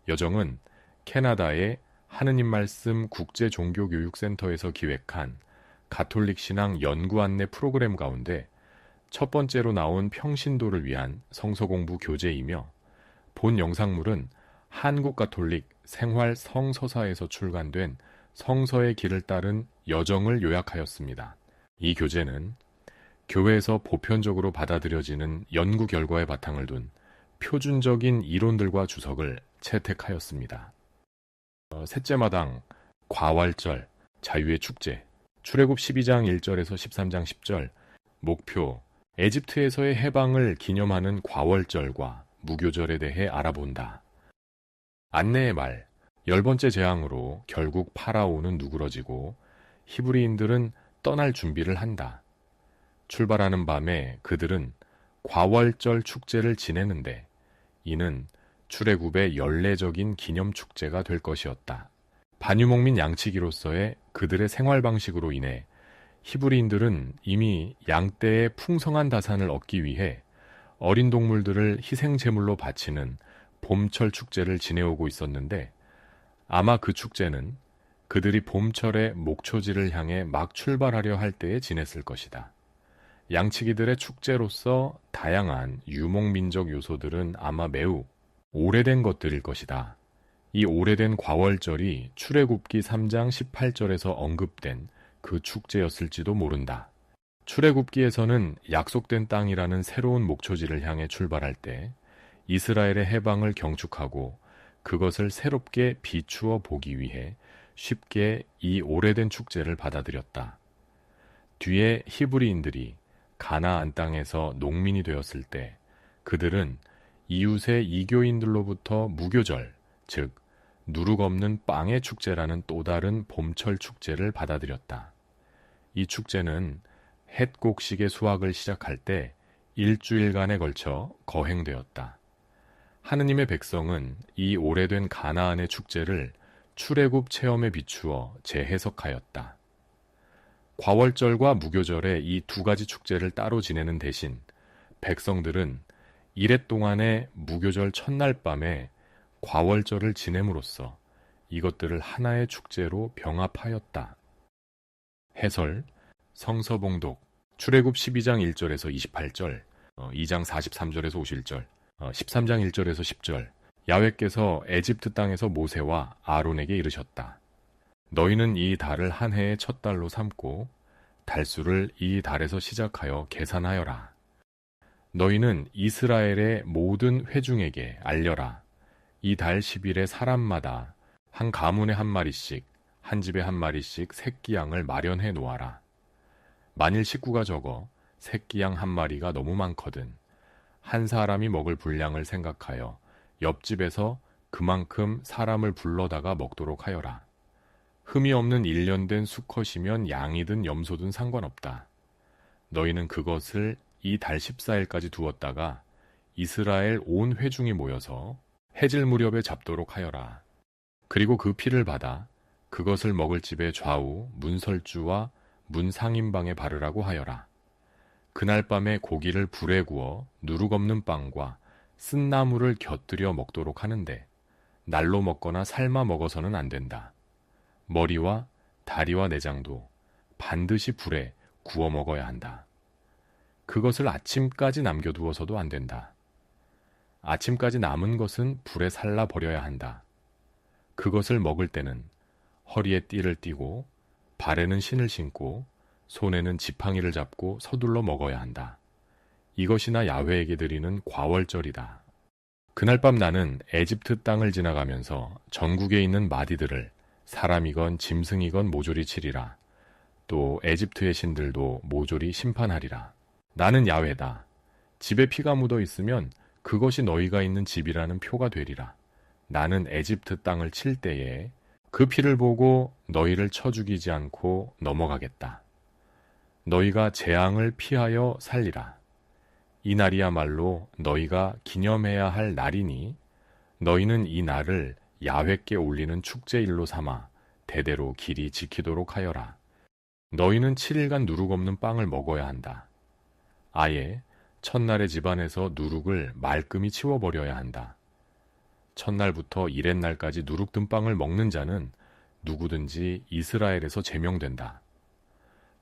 여정은 캐나다의 하느님 말씀 국제종교교육센터에서 기획한 가톨릭 신앙 연구 안내 프로그램 가운데 첫 번째로 나온 평신도를 위한 성서공부 교재이며 본 영상물은 한국 가톨릭 생활 성서사에서 출간된 성서의 길을 따른 여정을 요약하였습니다. 이 교재는 교회에서 보편적으로 받아들여지는 연구 결과에 바탕을 둔 표준적인 이론들과 주석을 채택하였습니다. 셋째 마당, 과활절, 자유의 축제, 출애굽 12장 1절에서 13장 10절, 목표, 에집트에서의 해방을 기념하는 과월절과 무교절에 대해 알아본다. 안내의 말, 10번째 재앙으로 결국 파라오는 누그러지고 히브리인들은 떠날 준비를 한다. 출발하는 밤에 그들은 과월절 축제를 지내는데 이는 출애굽의 연례적인 기념 축제가 될 것이었다. 반유목민 양치기로서의 그들의 생활 방식으로 인해 히브리인들은 이미 양떼의 풍성한 다산을 얻기 위해 어린 동물들을 희생 제물로 바치는 봄철 축제를 지내오고 있었는데 아마 그 축제는 그들이 봄철에 목초지를 향해 막 출발하려 할 때에 지냈을 것이다. 양치기들의 축제로서 다양한 유목민족 요소들은 아마 매우 오래된 것들일 것이다. 이 오래된 과월절이 출애굽기 3장 18절에서 언급된 그 축제였을지도 모른다. 출애굽기에서는 약속된 땅이라는 새로운 목초지를 향해 출발할 때 이스라엘의 해방을 경축하고 그것을 새롭게 비추어 보기 위해 쉽게 이 오래된 축제를 받아들였다. 뒤에 히브리인들이 가나안 땅에서 농민이 되었을 때 그들은 이웃의 이교인들로부터 무교절, 즉 누룩 없는 빵의 축제라는 또 다른 봄철 축제를 받아들였다. 이 축제는 헷곡식의 수확을 시작할 때 일주일간에 걸쳐 거행되었다. 하느님의 백성은 이 오래된 가나안의 축제를 출애굽 체험에 비추어 재해석하였다. 과월절과 무교절의 이 두 가지 축제를 따로 지내는 대신 백성들은 이랫 동안의 무교절 첫날 밤에 과월절을 지냄으로써 이것들을 하나의 축제로 병합하였다. 해설, 성서봉독, 출애굽 12장 1절에서 28절, 2장 43절에서 51절, 13장 1절에서 10절, 야훼께서 에집트 땅에서 모세와 아론에게 이르셨다. 너희는 이 달을 한 해의 첫 달로 삼고 달수를 이 달에서 시작하여 계산하여라. 너희는 이스라엘의 모든 회중에게 알려라. 이 달 10일에 사람마다 한 가문에 한 마리씩, 한 집에 한 마리씩 새끼양을 마련해 놓아라. 만일 식구가 적어 새끼양 한 마리가 너무 많거든 한 사람이 먹을 분량을 생각하여 옆집에서 그만큼 사람을 불러다가 먹도록 하여라. 흠이 없는 1년 된 수컷이면 양이든 염소든 상관없다. 너희는 그것을 이 달 14일까지 두었다가 이스라엘 온 회중이 모여서 해질 무렵에 잡도록 하여라. 그리고 그 피를 받아 그것을 먹을 집의 좌우 문설주와 문상인방에 바르라고 하여라. 그날 밤에 고기를 불에 구워 누룩 없는 빵과 쓴 나물을 곁들여 먹도록 하는데 날로 먹거나 삶아 먹어서는 안 된다. 머리와 다리와 내장도 반드시 불에 구워 먹어야 한다. 그것을 아침까지 남겨두어서도 안 된다. 아침까지 남은 것은 불에 살라 버려야 한다. 그것을 먹을 때는 허리에 띠를 띠고 발에는 신을 신고 손에는 지팡이를 잡고 서둘러 먹어야 한다. 이것이나 야훼에게 드리는 과월절이다. 그날 밤 나는 에집트 땅을 지나가면서 전국에 있는 마디들을 사람이건 짐승이건 모조리 치리라. 또 에집트의 신들도 모조리 심판하리라. 나는 야훼다. 집에 피가 묻어 있으면 그것이 너희가 있는 집이라는 표가 되리라. 나는 에집트 땅을 칠 때에 그 피를 보고 너희를 쳐 죽이지 않고 넘어가겠다. 너희가 재앙을 피하여 살리라. 이 날이야말로 너희가 기념해야 할 날이니 너희는 이 날을 야훼께 올리는 축제일로 삼아 대대로 길이 지키도록 하여라. 너희는 7일간 누룩 없는 빵을 먹어야 한다. 아예 첫날의 집안에서 누룩을 말끔히 치워버려야 한다. 첫날부터 이렛날까지 누룩든 빵을 먹는 자는 누구든지 이스라엘에서 제명된다.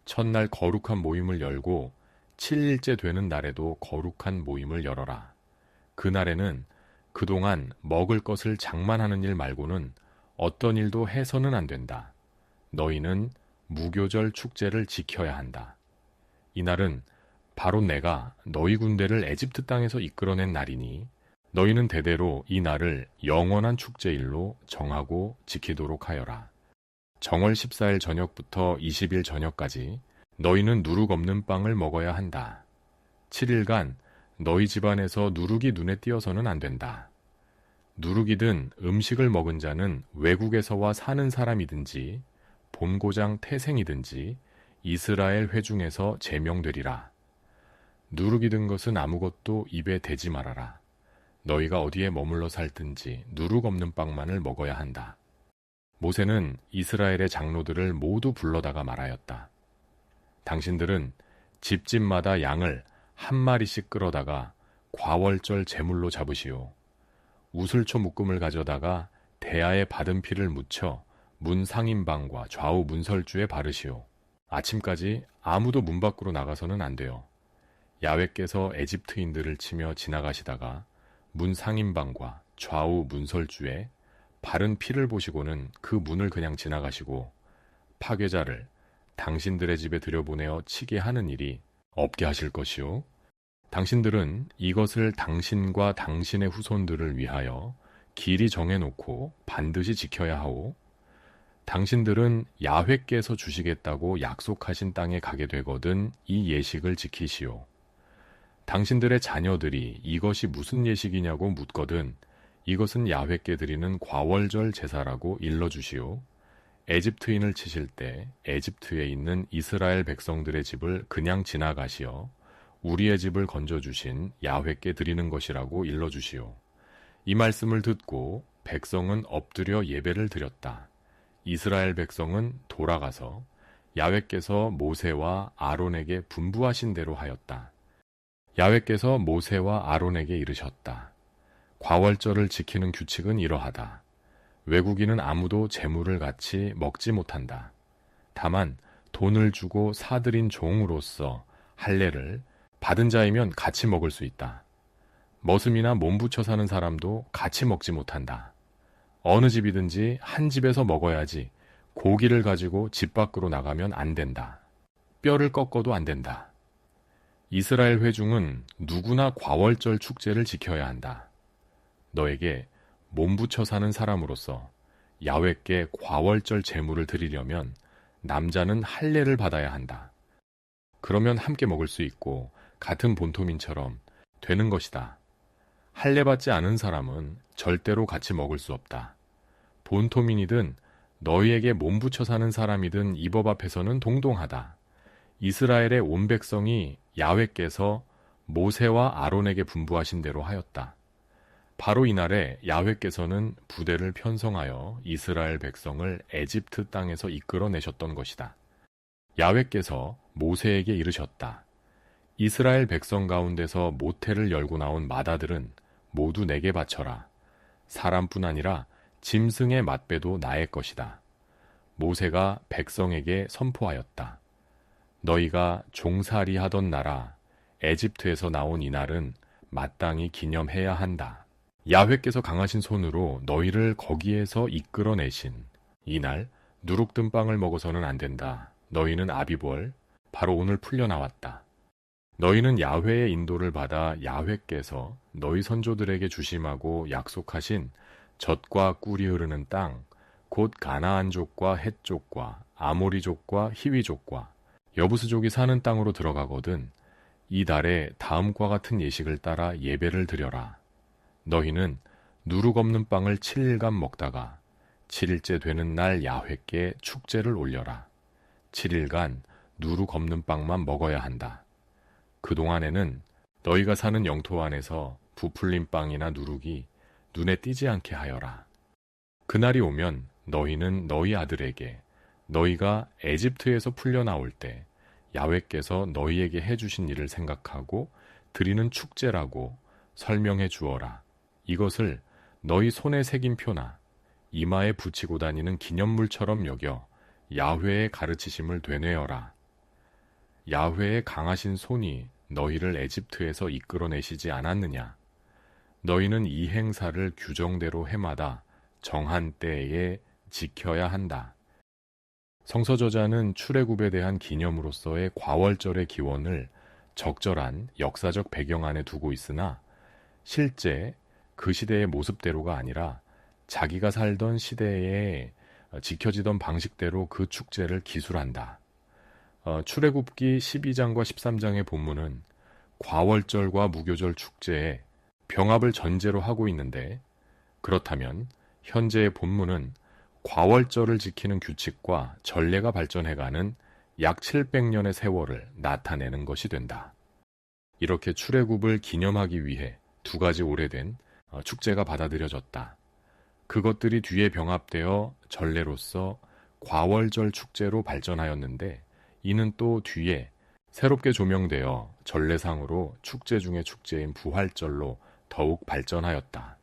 첫날 거룩한 모임을 열고 7일째 되는 날에도 거룩한 모임을 열어라. 그날에는 그동안 먹을 것을 장만하는 일 말고는 어떤 일도 해서는 안 된다. 너희는 무교절 축제를 지켜야 한다. 이날은 바로 내가 너희 군대를 애집트 땅에서 이끌어낸 날이니 너희는 대대로 이 날을 영원한 축제일로 정하고 지키도록 하여라. 정월 14일 저녁부터 20일 저녁까지 너희는 누룩 없는 빵을 먹어야 한다. 7일간 너희 집안에서 누룩이 눈에 띄어서는 안 된다. 누룩이든 음식을 먹은 자는 외국에서와 사는 사람이든지 본고장 태생이든지 이스라엘 회중에서 제명되리라. 누룩이 든 것은 아무것도 입에 대지 말아라. 너희가 어디에 머물러 살든지 누룩 없는 빵만을 먹어야 한다. 모세는 이스라엘의 장로들을 모두 불러다가 말하였다. 당신들은 집집마다 양을 한 마리씩 끌어다가 과월절 제물로 잡으시오. 우슬초 묶음을 가져다가 대야에 받은 피를 묻혀 문 상인방과 좌우 문설주에 바르시오. 아침까지 아무도 문 밖으로 나가서는 안 돼요. 야훼께서 에집트인들을 치며 지나가시다가 문 상인방과 좌우 문설주에 바른 피를 보시고는 그 문을 그냥 지나가시고 파괴자를 당신들의 집에 들여보내어 치게 하는 일이 없게 하실 것이요. 당신들은 이것을 당신과 당신의 후손들을 위하여 길이 정해놓고 반드시 지켜야 하오. 당신들은 야훼께서 주시겠다고 약속하신 땅에 가게 되거든 이 예식을 지키시오. 당신들의 자녀들이 이것이 무슨 예식이냐고 묻거든 이것은 야훼께 드리는 과월절 제사라고 일러주시오. 에집트인을 치실 때 에집트에 있는 이스라엘 백성들의 집을 그냥 지나가시어 우리의 집을 건져주신 야훼께 드리는 것이라고 일러주시오. 이 말씀을 듣고 백성은 엎드려 예배를 드렸다. 이스라엘 백성은 돌아가서 야훼께서 모세와 아론에게 분부하신 대로 하였다. 야훼께서 모세와 아론에게 이르셨다. 과월절을 지키는 규칙은 이러하다. 외국인은 아무도 재물을 같이 먹지 못한다. 다만 돈을 주고 사들인 종으로서 할례를 받은 자이면 같이 먹을 수 있다. 머슴이나 몸부쳐 사는 사람도 같이 먹지 못한다. 어느 집이든지 한 집에서 먹어야지 고기를 가지고 집 밖으로 나가면 안 된다. 뼈를 꺾어도 안 된다. 이스라엘 회중은 누구나 과월절 축제를 지켜야 한다. 너에게 몸부쳐 사는 사람으로서 야훼께 과월절 제물을 드리려면 남자는 할례를 받아야 한다. 그러면 함께 먹을 수 있고 같은 본토민처럼 되는 것이다. 할례 받지 않은 사람은 절대로 같이 먹을 수 없다. 본토민이든 너희에게 몸부쳐 사는 사람이든 이 법 앞에서는 동동하다. 이스라엘의 온 백성이 야훼께서 모세와 아론에게 분부하신 대로 하였다. 바로 이날에 야훼께서는 부대를 편성하여 이스라엘 백성을 에집트 땅에서 이끌어내셨던 것이다. 야훼께서 모세에게 이르셨다. 이스라엘 백성 가운데서 모태를 열고 나온 마다들은 모두 내게 바쳐라. 사람뿐 아니라 짐승의 맏배도 나의 것이다. 모세가 백성에게 선포하였다. 너희가 종살이 하던 나라 에집트에서 나온 이날은 마땅히 기념해야 한다. 야훼께서 강하신 손으로 너희를 거기에서 이끌어내신 이날 누룩든 빵을 먹어서는 안 된다. 너희는 아비볼, 바로 오늘 풀려나왔다. 너희는 야훼의 인도를 받아 야훼께서 너희 선조들에게 주심하고 약속하신 젖과 꿀이 흐르는 땅, 곧 가나안족과 헷족과 아모리족과 히위족과 여부스족이 사는 땅으로 들어가거든 이 달에 다음과 같은 예식을 따라 예배를 드려라. 너희는 누룩 없는 빵을 7일간 먹다가 7일째 되는 날 야훼께 축제를 올려라. 7일간 누룩 없는 빵만 먹어야 한다. 그동안에는 너희가 사는 영토 안에서 부풀린 빵이나 누룩이 눈에 띄지 않게 하여라. 그날이 오면 너희는 너희 아들에게 너희가 에집트에서 풀려나올 때 야훼께서 너희에게 해주신 일을 생각하고 드리는 축제라고 설명해 주어라. 이것을 너희 손에 새긴 표나 이마에 붙이고 다니는 기념물처럼 여겨 야훼의 가르치심을 되뇌어라. 야훼의 강하신 손이 너희를 에집트에서 이끌어내시지 않았느냐? 너희는 이 행사를 규정대로 해마다 정한 때에 지켜야 한다. 성서저자는 출애굽에 대한 기념으로서의 과월절의 기원을 적절한 역사적 배경 안에 두고 있으나 실제 그 시대의 모습대로가 아니라 자기가 살던 시대에 지켜지던 방식대로 그 축제를 기술한다. 출애굽기 12장과 13장의 본문은 과월절과 무교절 축제에 병합을 전제로 하고 있는데, 그렇다면 현재의 본문은 과월절을 지키는 규칙과 전례가 발전해가는 약 700년의 세월을 나타내는 것이 된다. 이렇게 출애굽을 기념하기 위해 두 가지 오래된 축제가 받아들여졌다. 그것들이 뒤에 병합되어 전례로서 과월절 축제로 발전하였는데, 이는 또 뒤에 새롭게 조명되어 전례상으로 축제 중의 축제인 부활절로 더욱 발전하였다.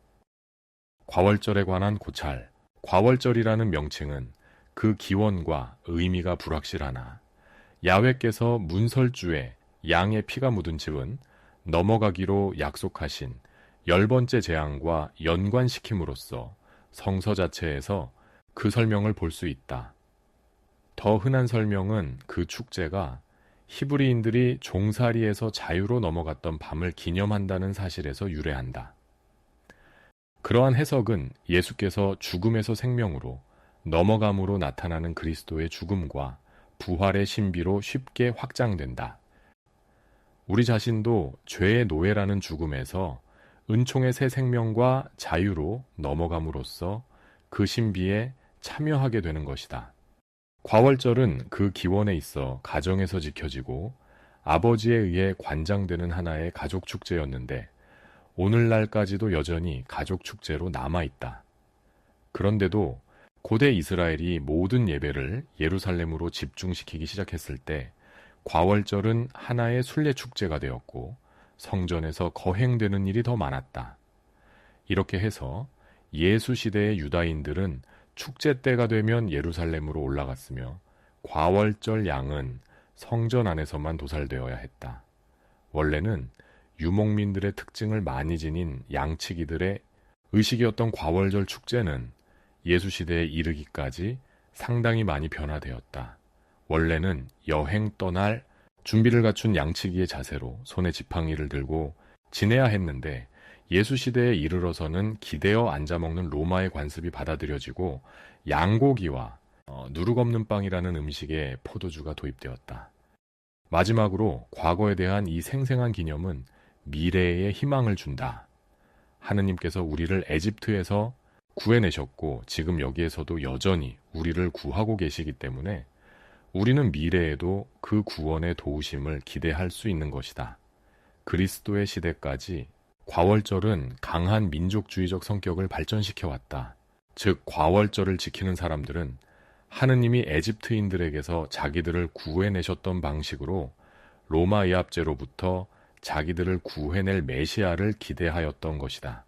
과월절에 관한 고찰. 과월절이라는 명칭은 그 기원과 의미가 불확실하나 야훼께서 문설주에 양의 피가 묻은 집은 넘어가기로 약속하신 10번째 재앙과 연관시킴으로써 성서 자체에서 그 설명을 볼 수 있다. 더 흔한 설명은 그 축제가 히브리인들이 종살이에서 자유로 넘어갔던 밤을 기념한다는 사실에서 유래한다. 그러한 해석은 예수께서 죽음에서 생명으로 넘어감으로 나타나는 그리스도의 죽음과 부활의 신비로 쉽게 확장된다. 우리 자신도 죄의 노예라는 죽음에서 은총의 새 생명과 자유로 넘어감으로써 그 신비에 참여하게 되는 것이다. 과월절은 그 기원에 있어 가정에서 지켜지고 아버지에 의해 관장되는 하나의 가족 축제였는데 오늘날까지도 여전히 가족 축제로 남아있다. 그런데도 고대 이스라엘이 모든 예배를 예루살렘으로 집중시키기 시작했을 때 과월절은 하나의 순례 축제가 되었고 성전에서 거행되는 일이 더 많았다. 이렇게 해서 예수 시대의 유다인들은 축제 때가 되면 예루살렘으로 올라갔으며 과월절 양은 성전 안에서만 도살되어야 했다. 원래는 유목민들의 특징을 많이 지닌 양치기들의 의식이었던 과월절 축제는 예수 시대에 이르기까지 상당히 많이 변화되었다. 원래는 여행 떠날 준비를 갖춘 양치기의 자세로 손에 지팡이를 들고 지내야 했는데 예수 시대에 이르러서는 기대어 앉아먹는 로마의 관습이 받아들여지고 양고기와 누룩 없는 빵이라는 음식에 포도주가 도입되었다. 마지막으로 과거에 대한 이 생생한 기념은 미래의 희망을 준다. 하느님께서 우리를 에집트에서 구해내셨고 지금 여기에서도 여전히 우리를 구하고 계시기 때문에 우리는 미래에도 그 구원의 도우심을 기대할 수 있는 것이다. 그리스도의 시대까지 과월절은 강한 민족주의적 성격을 발전시켜왔다. 즉 과월절을 지키는 사람들은 하느님이 에집트인들에게서 자기들을 구해내셨던 방식으로 로마 의합제로부터 자기들을 구해낼 메시아를 기대하였던 것이다.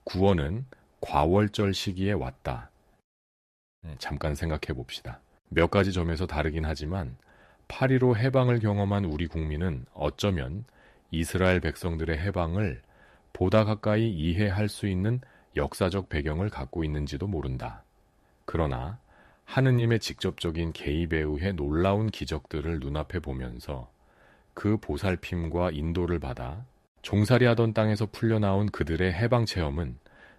구원은 과월절 시기에 왔다. 잠깐 생각해 봅시다. 몇 가지 점에서 다르긴 하지만 8.15 해방을 경험한 우리 국민은 어쩌면 이스라엘 백성들의 해방을 보다 가까이 이해할 수 있는 역사적 배경을 갖고 있는지도 모른다. 그러나 하느님의 직접적인 개입에 의해 놀라운 기적들을 눈앞에 보면서 그 보살핌과 인도를 받아 종살이하던 땅에서 풀려나온 그들의 해방 체험은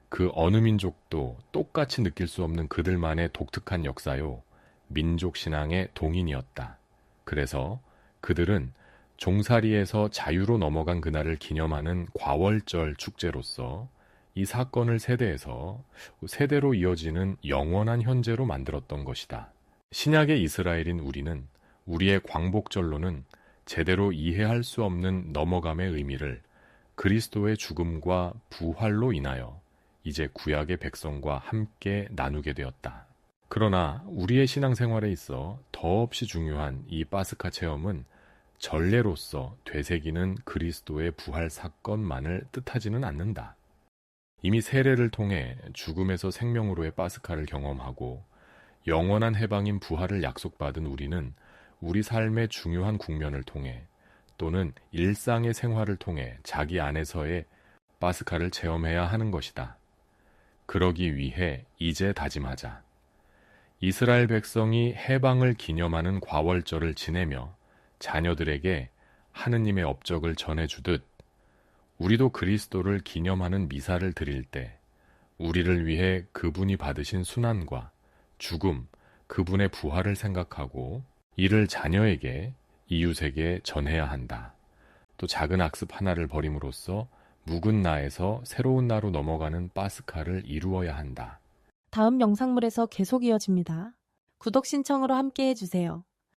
그 어느 민족도 똑같이 느낄 수 없는 그들만의 독특한 역사요, 민족 신앙의 동인이었다. 그래서 그들은 종살이에서 자유로 넘어간 그날을 기념하는 과월절 축제로서 이 사건을 세대에서 세대로 이어지는 영원한 현재로 만들었던 것이다. 신약의 이스라엘인 우리는 우리의 광복절로는 제대로 이해할 수 없는 넘어감의 의미를 그리스도의 죽음과 부활로 인하여 이제 구약의 백성과 함께 나누게 되었다. 그러나 우리의 신앙생활에 있어 더없이 중요한 이 파스카 체험은 전례로서 되새기는 그리스도의 부활 사건만을 뜻하지는 않는다. 이미 세례를 통해 죽음에서 생명으로의 파스카를 경험하고 영원한 해방인 부활을 약속받은 우리는 우리 삶의 중요한 국면을 통해 또는 일상의 생활을 통해 자기 안에서의 파스카를 체험해야 하는 것이다. 그러기 위해 이제 다짐하자. 이스라엘 백성이 해방을 기념하는 과월절을 지내며 자녀들에게 하느님의 업적을 전해주듯 우리도 그리스도를 기념하는 미사를 드릴 때 우리를 위해 그분이 받으신 순환과 죽음, 그분의 부활을 생각하고 이를 자녀에게, 이웃에게 전해야 한다. 또 작은 악습 하나를 버림으로써 묵은 나에서 새로운 나로 넘어가는 파스카를 이루어야 한다. 다음 영상물에서 계속 이어집니다. 구독 신청으로 함께 해주세요.